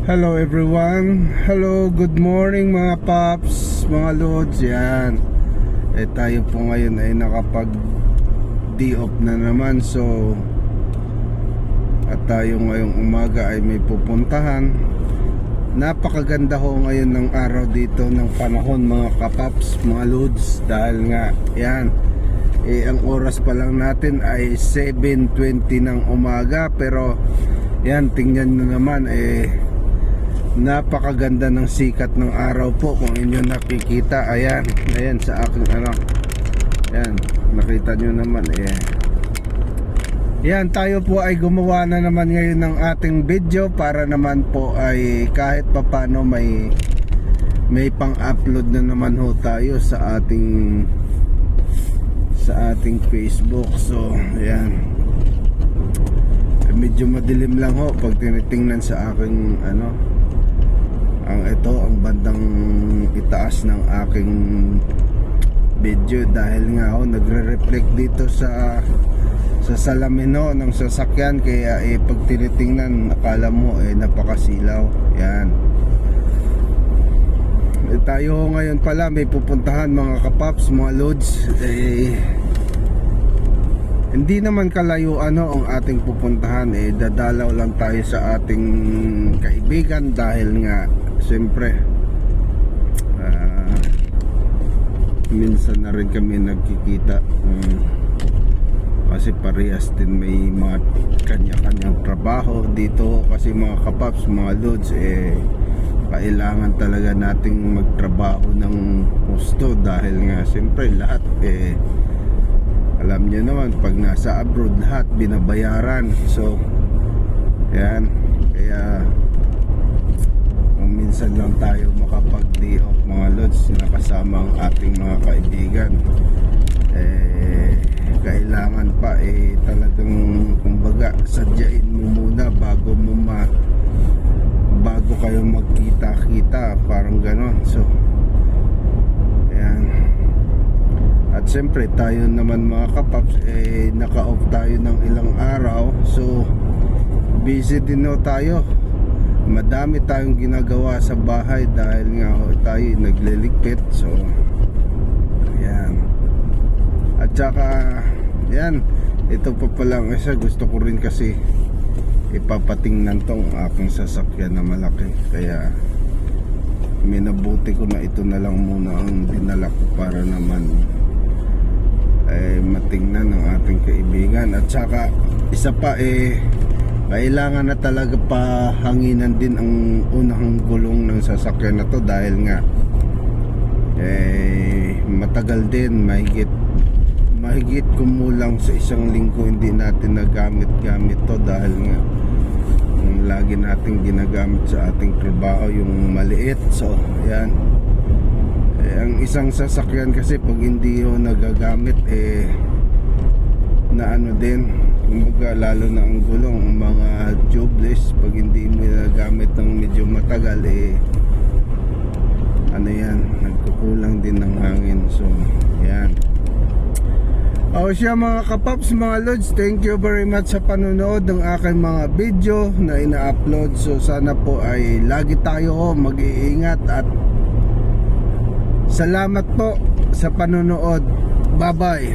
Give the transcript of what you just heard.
Hello everyone. Hello, good morning mga paps, mga lods. Yan. Tayo po ngayon ay nakapag D-off na naman. So at tayo ngayong umaga ay may pupuntahan. Napakaganda ho ngayon ng araw dito ng panahon mga kapaps, mga lods. Dahil nga yan, ang oras pa lang natin ay 7:20 ng umaga. Pero yan, tingnan nyo naman napakaganda ng sikat ng araw po kung inyo nakikita. Ayan sa aking ayan, nakita nyo naman yan, tayo po ay gumawa na naman ngayon ng ating video para naman po ay kahit papano may pang-upload na naman ho tayo sa ating Facebook. So ayan, medyo madilim lang ho pag tinitingnan sa aking ang bandang itaas ng aking video, dahil nga nagre-reflect dito sa salamin ng sasakyan, kaya pag tinitingnan akala mo napakasilaw. Yan, tayo ngayon pala may pupuntahan mga kapaps, mga loads. Hindi naman kalayuan ang ating pupuntahan. Dadalaw lang tayo sa ating kaibigan dahil nga siyempre minsan na rin kami nagkikita kasi parehas din may mga kanya-kanyang trabaho dito. Kasi mga kapaps, mga loads, kailangan talaga nating magtrabaho ng gusto dahil nga siyempre lahat alam niyo naman pag nasa abroad lahat binabayaran. So yan, kaya minsan lang tayo makapag-day off mga lods na kasama ang ating mga kaibigan. Kailangan pa talagang kumbaga sadyain mo muna bago kayo magkita-kita, parang ganon. So ayan, at siyempre tayo naman mga kapaps naka-off tayo ng ilang araw. So busy din tayo, madami tayong ginagawa sa bahay dahil nga tayo nagliligpit. So ayan, at saka yan, ito pa palang isa, gusto ko rin kasi ipapatingnan tong aking sasakyan na malaki, kaya minabuti ko na ito na lang muna ang dinala ko para naman matingnan ng ating kaibigan. At saka isa pa kailangan na talaga pa hanginan din ang unang gulong ng sasakyan na to dahil nga matagal din, mahigit kumulang sa isang linggo hindi natin nagamit to dahil nga lagi nating ginagamit sa ating trabaho yung maliit. So ayan, ang isang sasakyan kasi pag hindi nagagamit na din, kumbaga lalo na ang gulong, mga tubeless, pag hindi mo nagamit ng medyo matagal yan, nagkukulang din ng hangin. So yan. Siya mga kapaps, mga lods, thank you very much sa panonood ng aking mga video na ina-upload. So sana po ay lagi tayo mag-iingat at salamat po sa panonood. Bye bye.